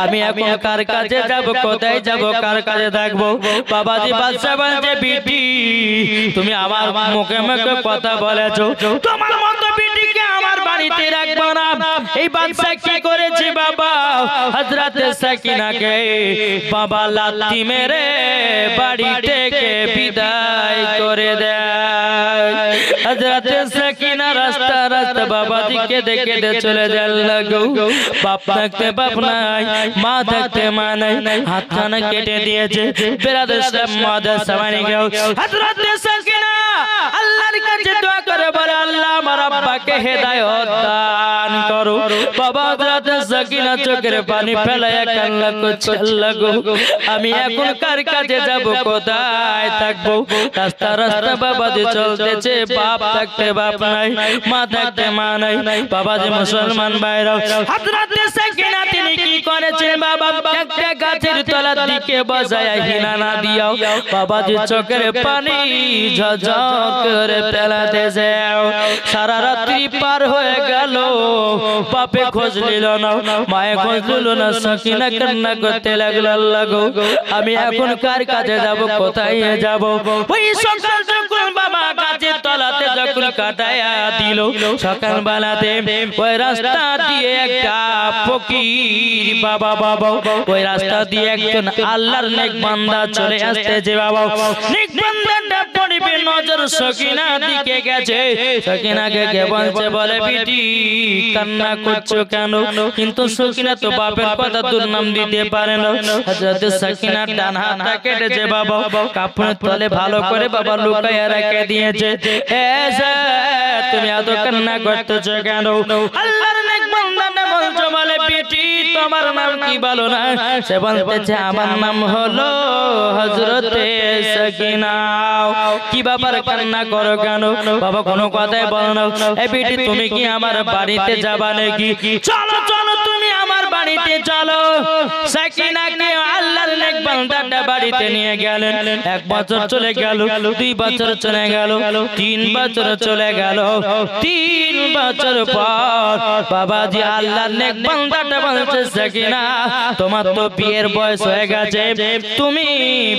আমি এখন কার কাছে যাব, কোথায় যাব, কার কাছে থাকবো? বাবাজি বাদশা বলছে বিটি তুমি আমার মুখে মুখে কথা বলেছো, তোমার মতো বিটিকে আমার বাড়িতে রাখবো না। এই বাদশা কি করেছে বাবা, হযরত সাকিনাকে বাবা লাথি মেরে বাড়ি থেকে বিদায় করে দেয়। হযরত সাকিনা রাস্তা রাস্তা বাবাজিকে দেখে চলে যান লাগো। বাপ থাকতে বাপ নাই, মা থাকতে মা নাই, হাত খানা কেটে দিয়েছে। বেরাদুল ইসলাম মুআজ্জাজ সামানিকরাও হযরত সাকিনা আল্লাহর কাছে দোয়া করে বলে আল্লাহ আমার আব্বাকে হেদায়েত দান করো। বাবা হযরত সাকিনা চোখের পানি ফেলায়া কান্না করছে আল্লাহ গো আমি এখন কার কাছে যাব, কোথায় থাকবো? রাস্তা রাস্তা বাবাজি চলতেছে, বাপ থাকতে বাপ নাই, মা থাকতে মা নাই। বাবাজি মুসলমান ভাইরা হযরত সাকিনা তিনি কি করেছেন বাবা, একটা গাছের তলার দিকে বসায়া হিনানা দিয়াও বাবাজি চোখের পানি ঝরঝর করে ফেলাতেছে। সারা রাত্রি পার হয়ে গেল, বাপে খোঁজ নিল না, মায়ে খোঁজ নিল না, সাকিনা কান্না করতে লাগলো আল্লাহ গো আমি এখন কার কাছে যাব, কোথায় যাব? ওই সকাল যখন বাবা গাছের তলাতে যখন কাটায়া দিল, সকাল বেলাতে ওই রাস্তা দিয়ে একটা ফকির বাবা বাবা ওই রাস্তা দিয়ে একজন আল্লাহর নেক বান্দা চলে আসতেছে বাবা। নেক বান্দাটা পড়বে নজর সাকিনা দিকে গেছে, সাকিনাকে কে বলছে বলে বিটি কান্না করছো কেন? কিন্তু সাকিনা তো বাপের কথা দুর্নাম দিতে পারে না। হযরত সাকিনা ডান হাতটা কেটেছে বাবা, কাপড়ের তলে ভালো করে বাবা লুকায়া রেখে দিয়েছে। এসে তুমি এত কান্না করতেছো কেন? আল্লাহর নেক বান্দাটা বলছে বলে বিটি তোমার নাম কি বলো না? সে বলতেছে আমার নাম হলো হযরতে সাকিনা। কি ব্যাপার কান্না করো কেন? বাবা কোনো কথাই বলো না। এই বিটি তুমি কি আমার বাড়িতে যাবা নাকি? চলো চলো তুমি আমার বাড়িতে চলো। সাকিনাকে আল্লাহর নেক বান্দাটা বাড়িতে নিয়ে গেলেন। 1 বছর চলে গেল, 2 বছর চলে গেল, 3 বছর চলে গেল। 3 বছর পর বাবাজি আল্লাহর নেক বান্দাটা বলছে সাকিনা তোমার তো বিয়ের বয়স হয়ে গেছে, তুমি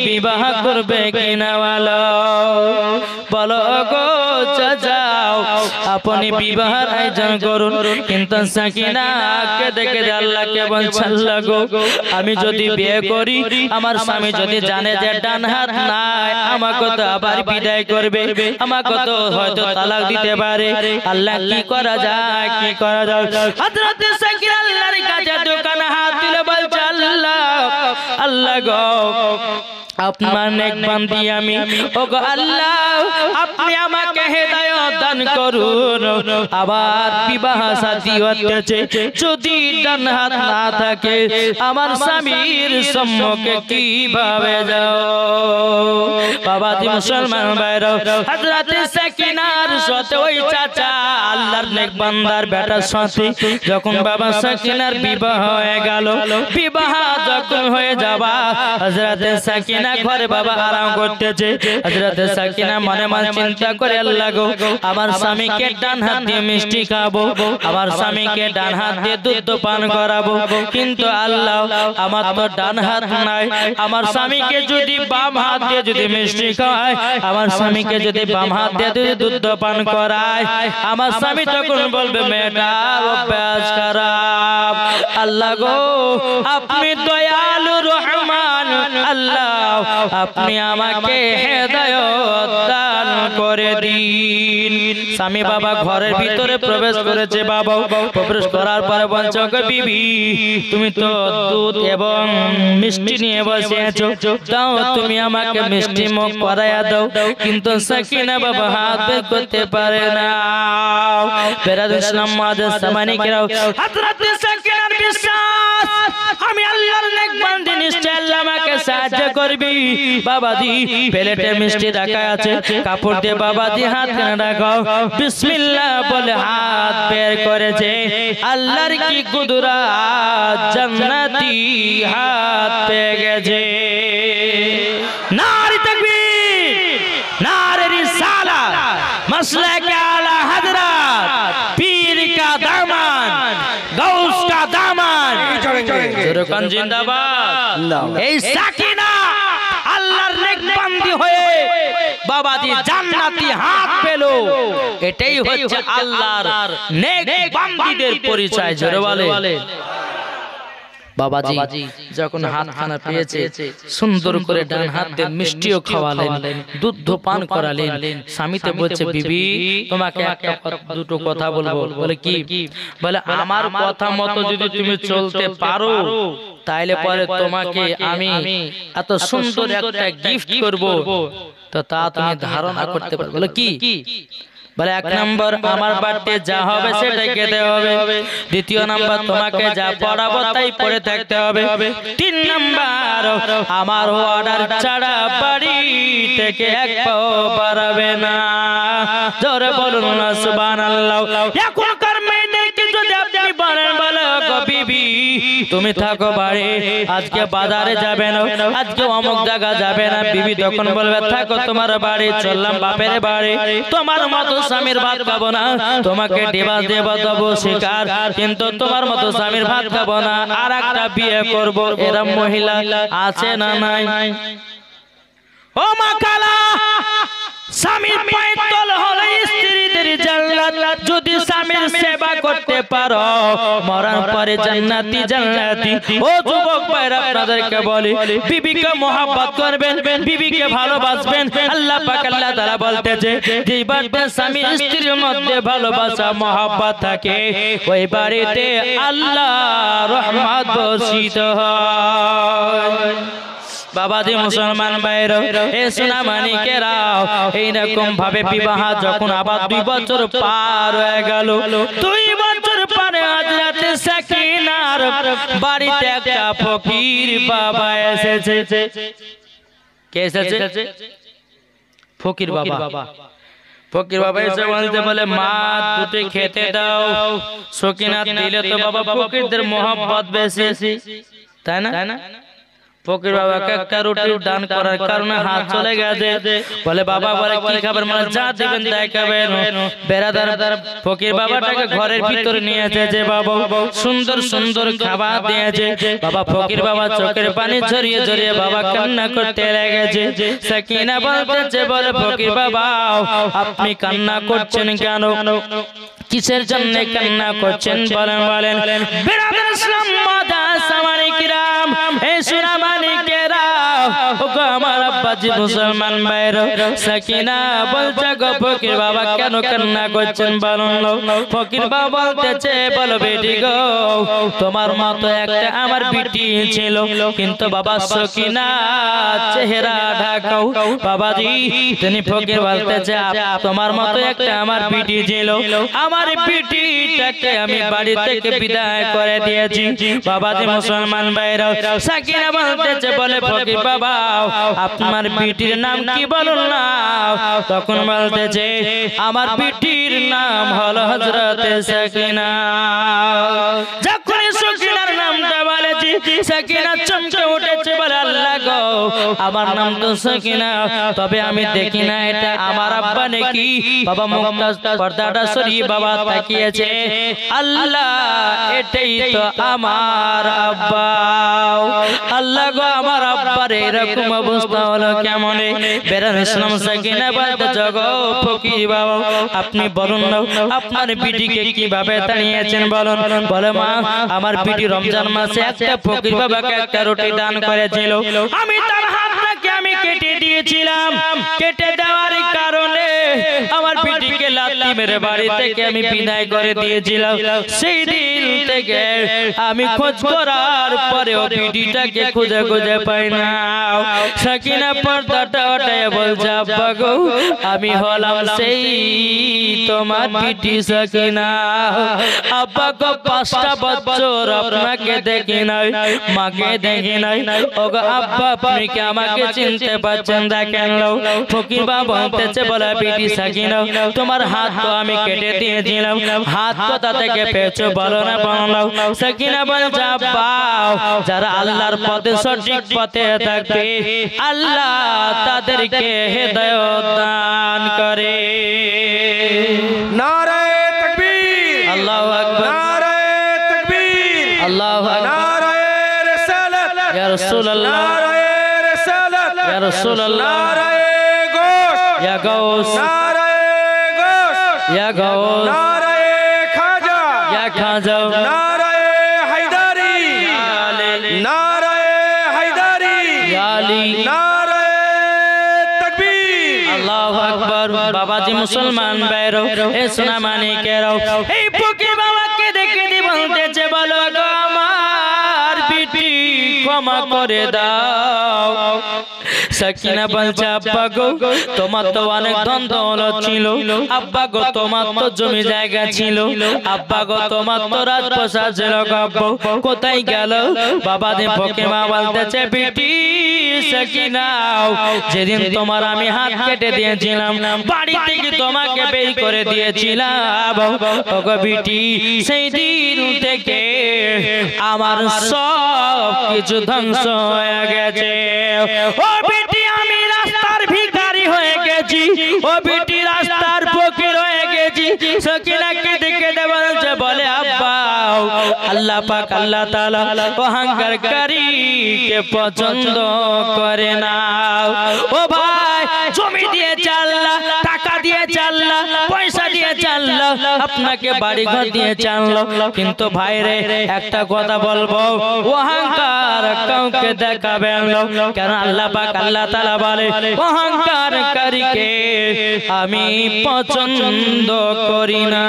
বিবাহ করবে কিনা বলো? বলো গো চাচাও আপনি বিবাহের আয়োজন করুন। কিন্তু সাকিনাকে দেখে আল্লাহকে বলছে আল্লাহ গো আমি যদি বিয়ে করি, আমার স্বামী যদি জানে যে ডান হাত নাই, আমাকে তো আবার বিদায় করবে, আমাকে তো হয়তো তালাক দিতে পারে। আল্লাহ কি করা যায়, কি করা যায়? হযরত সাকিনা আল্লাহর কাছে দোকানে হাত তুলে বলছে আল্লাহ আল্লাহ গো আপনার নেক বান্দি আমি ওগো আল্লাহ আপনি আমাকে হেদায়েত দান করুন আবার বিবাহ শাদী হচ্ছে যদি ডান হাত না থাকে আমার স্বামীর সম্মুখে কিভাবে যাও বাবা জি মুসলমান ভাইরা হযরত সাকিনার সাথে ওই চাচা আল্লাহর নেক বান্দার বেটার সাথে যখন বাবা সাকিনার বিবাহ হয়ে গেল বিবাহ যখন হয়ে যাবা হযরত সাকিনা ঘরে বাবা আরাম করতেছে হযরত সাকিনা মনে মনে চিন্তা করে আল্লাহ গো আমার স্বামীকে ডান হাত দিয়ে মিষ্টি খাবো আমার স্বামীকে ডান হাত দিয়ে দুধ পান করাবো কিন্তু আল্লাহ আমার তো ডান হাত নাই আমার স্বামীকে যদি বাম হাত দিয়ে যদি মিষ্টি খাওয়ায় আমার স্বামীকে যদি বাম হাত দিয়ে যদি দুধ পান করায় আমার স্বামী তখন বলবে মেয়েটার অভ্যাস খারাপ আল্লাহ গো আপনি দয়ালু রহমান আল্লাহ আপনি আমাকে হেদায়েত দান করে দিন স্বামী বাবা ঘরের ভিতরে প্রবেশ করেছে বাবা প্রবেশ করার পরে বলছে ওগো বিবি তুমি তো দুধ এবং মিষ্টি নিয়ে বসে আছো দাও তুমি আমাকে মিষ্টি মুখ করায়া দাও কিন্তু সাকিনা বাবা হাত বের করতে পারে না বেরাদ ইসলাম মাদের সামানিকরাও হযরত সাকিনার বিশ্বাস আমি আল্লাহর নেক বান্দি নিশ্চয় আল্লাহ আমাকে সাহায্য করবি বাবাজি প্লেটে মিষ্টি রাখা আছে কাপড় দিয়ে বাবাজি হাত কানে রাখো বিসমিল্লাহ বলে হাত বের করেছে আল্লাহর কি কুদরত জান্নাতি হাত পেয়ে গেছে নারে তাকবীর নারে রিসালাত মাসলাক আলা হযরত পীর का दामन गौस का दामन জোরকান জিন্দাবাদ এই সাকিনা আল্লাহর নেক বান্দি হয়ে বাবাজি জান্নাতি হাত পেল এটাই হচ্ছে আল্লাহর নেক বান্দিদের পরিচয় জোরে বলে বাবাজি যখন হাত খানা পেয়েছে সুন্দর করে ডান হাত দিয়ে মিষ্টিও খাওয়ালেন দুধ পান করালেন স্বামীতে বলছে বিবি তোমাকে একটা দুটো কথা বলবো বলে কি বলে আমার কথা মতো যদি তুমি চলতে পারো তাইলে পরে তোমাকে আমি এত সুন্দর একটা গিফট করব তো তা তুমি ধারণা করতে পারবে বলে কি বলে এক নম্বর আমার বাড়িতে যা হবে সেটাই খেতে হবে দ্বিতীয় নাম্বার তোমাকে যা পড়াবো তাই পড়ে থাকতে হবে তিন নাম্বার আমার অর্ডার ছাড়া বাড়ি থেকে এক পাও বাড়াবে না জোরে বলুন না সুবহানাল্লাহ এখনকার মেয়েদেরকে যদি আপনি বলেন বলে গো বিবি তুমি থাকো বাড়ি আজকে বাজারে যাবে না আজকে অমুক জায়গা যাবে না বিবি তখন বলবে থাকো তোমার বাড়ি চললাম বাপের বাড়ি তোমার মতো স্বামীর ভাত খাবো না তোমাকে ডিভোর্স দেব দেবো স্বীকার কিন্তু তোমার মতো স্বামীর ভাত খাবো না আর একটা বিয়ে করব এরকম মহিলা আছে না নাই ও মা খালা স্বামীর পায়ের তল হলো স্ত্রীদের জান্নাত যদি স্বামীর সেবা করতে পারো মরার পরে জান্নাতি জান্নাতি ও যুবক ভাইরা আপনাদেরকে বলি বিবিকে মহব্বত করবেন বিবিকে ভালোবাসবেন আল্লাহ পাক আল্লাহ তাআলা বলতেছে যে বাড়িতে স্বামী স্ত্রীর মধ্যে ভালোবাসা মহব্বত থাকে ওই বাড়িতে আল্লাহ রহমত বর্ষিত হয় বাবাজি মুসলমান ভাইরা এ সোনা মানিকেরা এইরকম ভাবে বিবাহ যখন আবার 2 বছর পার হয়ে গেল 2 বছর পরে হযরত সাকিনার বাড়িতে একটা ফকির বাবা এসেছে কে এসেছে ফকির বাবা ফকির বাবা এসে বলতে বলে মা দুটো খেতে দাও সকিনা দিলে তো বাবা ফকিরদের মহব্বত বেশি তাই না ফকির বাবাকে একটা রুটি দান করার কারণে হাত চলে গেছে বলে বাবা বলে কি খাবার মানে যা দিবেন তাই খাবেন বেরাদার ফকির বাবাটাকে ঘরের ভিতরে নিয়ে এসেছে বাবা সুন্দর সুন্দর খাবার দিয়েছে বাবা ফকির বাবা চোখের পানি ঝরিয়ে ঝরিয়ে বাবা কান্না করতে লেগেছে সাকিনা বলতেছে বলে ফকির বাবা আপনি কান্না করছেন কেন কিসের জন্য কান্না করছেন বলেন বেরাদার ইসলাম মাদার সামানিকরাম এই সোনা মানিকেরা ওগো আমার আব্বা বাবাজি মুসলমান ভাইরা সাকিনা বলছে গো ফকির বাবা কেন কান্না করছেন বলুন ফকির বাবা বলতেছে বলো বেটি গো তোমার মতো একটা আমার বিটি ছিল কিন্তু বাবা সাকিনা চেহারা ঢাকাও বাবাজি তিনি ফকির বলতেছে তোমার মতো একটা আমার বিটি ছিল আমার বিটিটাকে আমি বাড়ি থেকে বিদায় করে দিয়েছি বাবাজি মুসলমান ভাইরা সাকিনা বলতেছে বলে ফকির বাবা আপনার বিটির নাম কি বলুন না তখন বলতেছে আমার বিটির নাম হলো হযরত সাকিনা যখন সাকিনার নামটা বলেছি সাকিনা চমকে উঠেছে বলে আল্লাহ গো আমার নাম তো সাকিনা তবে আমি দেখি না এটা আমার আব্বা নাকি বাবা মুখটা পর্দাটা সরিয়ে বাবা তাকিয়েছে আল্লাহ এটাই তো আমার আব্বা আল্লাহ গো আমার আব্বার এরকম অবস্থা হলো কেমনে বেরান ইসলাম সাকিনা বলতে জগো ফকির বাবা আপনি বলুন না আপনার বিটিকে কিভাবে তাড়িয়েছেন বলুন বলে মা আমার বিটি রমজান মাসে একটা ফকির বাবাকে একটা রুটি দান করেছিল আমি তার হাতটাকে আমি কেটে দিয়েছিলাম কেটে দেওয়ার কারণে আমার বিটিকে লাথি মেরে বাড়ি থেকে আমি বিদায় করে দিয়েছিলাম সেই দিন থেকে আমি খোঁজ করার পরেও বিটিটাকে খুঁজে খুঁজে পাই না সাকিনা পর্দাটা উঠিয়ে বলছে আব্বা গো আমি হলাম সেই তোমার বিটি সাকিনা আব্বা গো 5টা বছর আপনাকে দেখি নাই মাকে দেখি নাই ওগো আব্বা আপনি কি আমাকে চিনতে পারছেন দেখেন লো ফকির বাবা বলতেছে বলে বিটি সাকিনা তোমার হাত তো আমি কেটে দিয়েছিলাম হাত কোথা থেকে পেয়েছো বলো না বলো সাকিনা বলছে আব্বা যারা আল্লাহর পথে সঠিক পথে থাকবে আল্লাহ তাদেরকে হেদায়েত দান করে নারে তাকবীর আল্লাহু আকবার নারে তাকবীর আল্লাহু আকবার নারে রিসালাত ইয়া রাসূলুল্লাহ নারে রিসালাত ইয়া রাসূলুল্লাহ নারে গোশ ইয়া গাউস নারে গোশ ইয়া গাউস নারে খাজা ইয়া খাজা নারে হায়দারি নারে হায়দারি ইয়া আলী নারে তাকবীর আল্লাহু আকবার বাবাজি মুসলমান ভাইরা এ সোনা মানিকেরাও এই ফকির বাবাকে দেখে দি বলতেছে বলো গো আমার বিটি ক্ষমা করে দাও সাকিনা বলছে আব্বা গো তোমার তো অনেক ধন দৌলত ছিল আব্বা গো তোমার তো জমি জায়গা ছিল আব্বা গো তোমার তো রাজপ্রাসাদ ছিল আব্বা কোথায় গেল বাবা দে ফকির মা বলতেছে বিটি সাকিনা যেদিন তোমার আমি হাত কেটে দিয়েছিলাম বাড়ি থেকে তোমাকে বের করে দিয়েছিলাম ওগো বিটি সেই দিন থেকে আমার সব কিছু ধ্বংস হয়ে গেছে ও বিটি আমি রাস্তার ভিখারি হয়ে গেছি ও বিটি রাস্তার ফকির হয়ে গেছি সাকিনাকে দেখে বলছে বলে আব্বা আল্লাহ পাক আল্লাহ তাআলা অহংকারীকে পছন্দ করে না ও ভাই জমি দিয়ে আল্লাহ টাকা দিয়ে আল্লাহ পয়সা দিয়ে আল্লাহ আপনাকে বাড়ি ঘর দিয়ে আল্লাহ কিন্তু ভাই রে একটা কথা বলবো অহংকার কাউকে দেখাবেন না কারণ আল্লাহ পাক আল্লাহ তাআলা বলে অহংকারীকে আমি পছন্দ করি না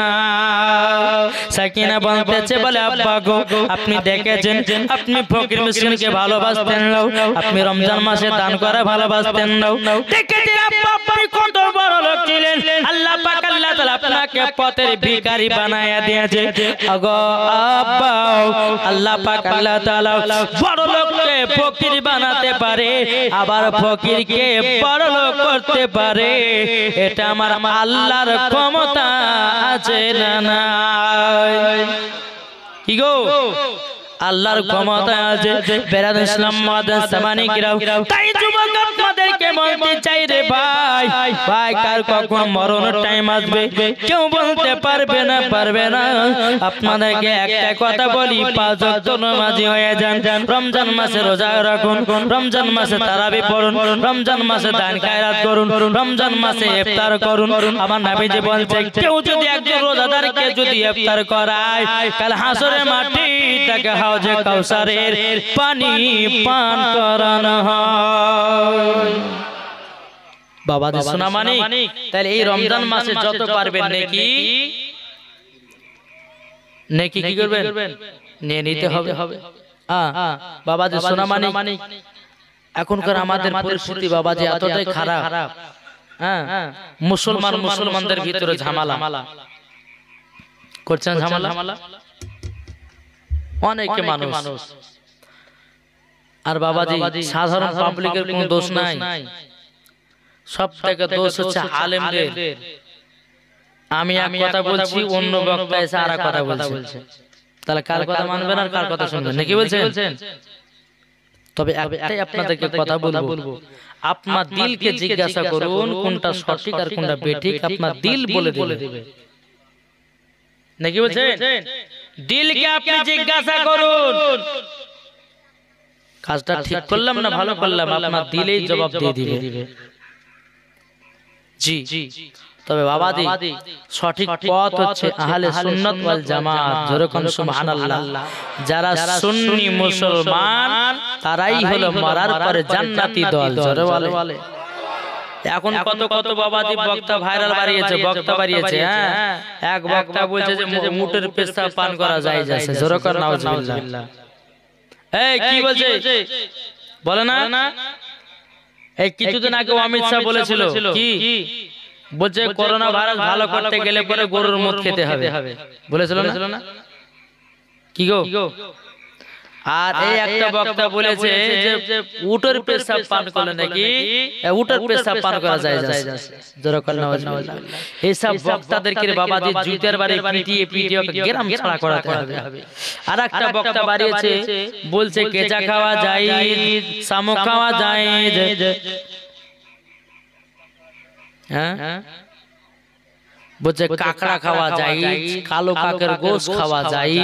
সাকিনা বলতেছে বলে আব্বা গো আপনি দেখেছেন আপনি ফকির মিসকিনকে ভালোবাসতেন না আপনি রমজান মাসে দান করে ভালোবাসতেন না দেখেছেন আব্বা আপনি কত বড় লোক ছিলেন আল্লাহ পাক আল্লাহ তাআলা আপনাকে পথের ভিখারি বানায়া দিয়েছে ওগো আব্বা আল্লাহ পাক আল্লাহ তাআলা বড় লোককে ফকির বানাতে পারে আবার ফকিরকে বড় লোক করতে পারে এটা আমার আল্লাহর ক্ষমতা আছে না নাই কি গো আল্লাহর ক্ষমতা আছে বেরাদ ইসলাম মাদান সামানি কিরাম তাই যুবক আপনাদেরকে বলতে চাই রে ভাই ভাই কার কখন মরণ টাইম আসবে কেউ বলতে পারবে না আপনাদেরকে একটা কথা বলি 5 ওয়াক্ত নামাজি হয়ে যান রমজান মাসে রোজা রাখুন রমজান মাসে তারাবি পড়ুন রমজান মাসে দান খায়রাত করুন রমজান মাসে ইফতার করুন আমার নবীজি বলছে কেউ যদি একজন রোজাদারকে যদি ইফতার করায় কাল হাসরের মাটিটাকে হাউজে কাউসারের পানি পান করানো হয় বাবাদের সোনা মানিক, তাহলে এই রমজান মাসে যত পারবেন নেকি নেকি কি করবেন, নিয়ে নিতে হবে। বাবাদের সোনা মানিক, এখনকার আমাদের পরিস্থিতি বাবাজি এতটাই খারাপ। মুসলমানদের ভিতরে ঝামেলা করছেন, ঝামেলা অনেকে মানুষ। আর বাবাজি সাধারণ পাবলিকের কোনো দোষ নাই, সব থেকে দোষ হচ্ছে আলেমদের। আমি এক কথা বলছি, অন্য বক্তা এসে আর এক কথা বলছে, তাহলে কার কথা মানবেন আর কার কথা শুনবেন নাকি বলছেন? তবে একটাই আপনাদেরকে কথা বলবো, আপনার দিলকে জিজ্ঞাসা করুন কোনটা সঠিক আর কোনটা বেঠিক, আপনার দিল বলে দেবে নাকি বলছেন? দিলকে আপনি জিজ্ঞাসা করুন, কাজটা ঠিক করলাম না ভালো করলাম, আপনার দিলেই জবাব দিয়ে দিবে। জি, তবে বাবাদি সঠিক পথ হচ্ছে আহলে সুন্নাত ওয়াল জামাত। যেরকম সুবহানাল্লাহ, যারা সুন্নি মুসলমান তারাই হলো মরার পরে জান্নাতি দল। জোরে বলে। এখন কত কত বাবাদি বক্তা ভাইরাল বাড়িয়েছে। এক বক্তা বলছে যে মুটের পেশাব পান করা যায় যাচ্ছে। জোরে কর নাউজুবিল্লাহ। এই কি বলছে বলে না? এই কিছুদিন আগে অমিত শাহ বলেছিল কি বলছে, করোনা ভাইরাস ভালো করতে গেলে পরে গরুর মুখ খেতে হবে, বলেছিল না? কি গো? আর এই একটা বক্তা বলেছে যে উটের পেশাব পান করলে নাকি উটের পেশাব পান করা যায়। এইসব বক্তাদেরকে বাবাজি জুতের বাড়ি পিটিয়ে গ্রাম ছাড়া করাতে হবে। আর একটা বক্তা বাড়িয়েছে বলছে কেঁচা খাওয়া যায়, শামুক খাওয়া যায়, বলছে কাঁকড়া খাওয়া যায়, কালো কাকের গোশ খাওয়া যায়।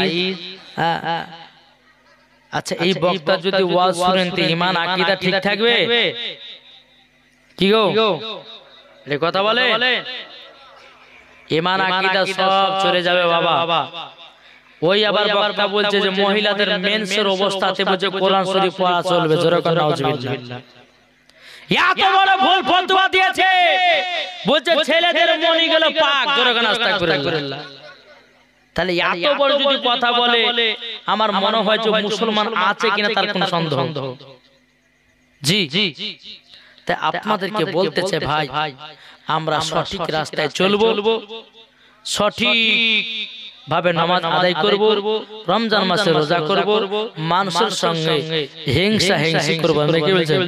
আচ্ছা, এই বক্তা যদি ওয়াজ শুনেন তো ঈমান আকীদা ঠিক থাকবে? কি গো এই কথা বলে? ঈমান আকীদা সব চলে যাবে বাবা। ওই আবার বক্তা বলছে যে মহিলাদের মেন্সের অবস্থাতে বলছে কোরআন শরীফ পড়া চলবে। জোরে করে নাউজুবিল্লাহ। এত বড় ভুল ফতোয়া দিয়েছে, বলছে ছেলেদের মণিগুলো পাক। জোরে করে আস্তাগফিরুল্লাহ। তাহলে এত বড় যদি কথা বলে, আমার মনে হয় যে মুসলমান আছে কিনা তার কোনো সন্দেহ। জি, তাই আপনাদেরকে বলতেছে ভাই, আমরা সঠিক রাস্তায় চলবো, সঠিক ভাবে নামাজ আদায় করব, রমজান মাসে রোজা করব, মানুষের সঙ্গে হিংসা করব না। কি বলছেন?